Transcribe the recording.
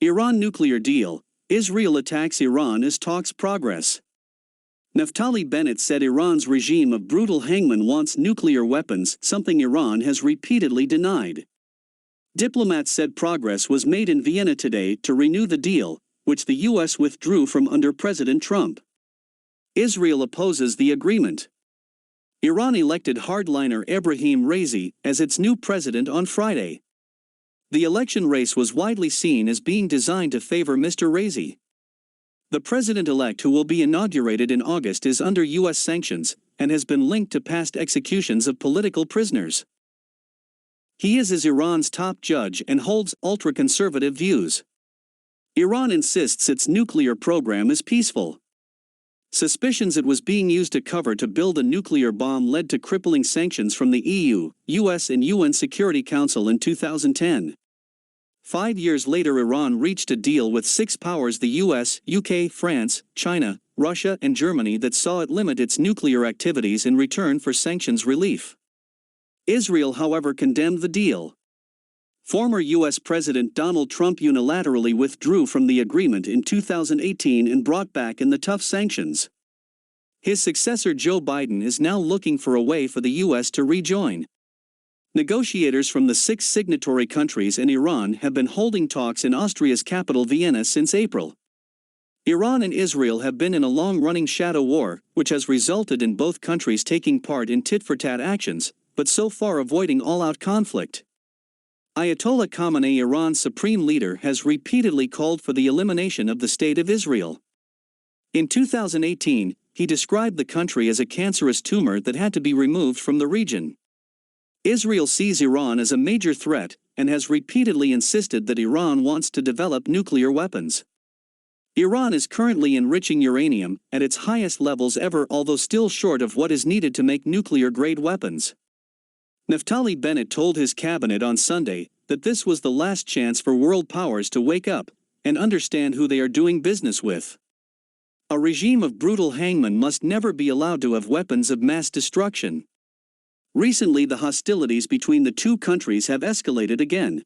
Iran nuclear deal, Israel attacks Iran as talks progress. Naftali Bennett said Iran's regime of brutal hangmen wants nuclear weapons, something Iran has repeatedly denied. Diplomats said progress was made in Vienna today to renew the deal, which the U.S. withdrew from under President Trump. Israel opposes the agreement. Iran elected hardliner Ebrahim Raisi as its new president on Friday. The election race was widely seen as being designed to favor Mr. Raisi. The president-elect, who will be inaugurated in August, is under U.S. sanctions and has been linked to past executions of political prisoners. He is Iran's top judge and holds ultra-conservative views. Iran insists its nuclear program is peaceful. Suspicions it was being used to cover to build a nuclear bomb led to crippling sanctions from the EU, US and UN Security Council in 2010. 5 years later, Iran reached a deal with 6 powers, the US, UK, France, China, Russia and Germany, that saw it limit its nuclear activities in return for sanctions relief. Israel, however, condemned the deal. Former U.S. President Donald Trump unilaterally withdrew from the agreement in 2018 and brought back in the tough sanctions. His successor Joe Biden is now looking for a way for the U.S. to rejoin. Negotiators from the 6 signatory countries and Iran have been holding talks in Austria's capital Vienna since April. Iran and Israel have been in a long-running shadow war, which has resulted in both countries taking part in tit-for-tat actions, but so far avoiding all-out conflict. Ayatollah Khamenei, Iran's supreme leader, has repeatedly called for the elimination of the State of Israel. In 2018, he described the country as a cancerous tumor that had to be removed from the region. Israel sees Iran as a major threat and has repeatedly insisted that Iran wants to develop nuclear weapons. Iran is currently enriching uranium at its highest levels ever, although still short of what is needed to make nuclear-grade weapons. Naftali Bennett told his cabinet on Sunday that this was the last chance for world powers to wake up and understand who they are doing business with. A regime of brutal hangmen must never be allowed to have weapons of mass destruction. Recently, the hostilities between the two countries have escalated again.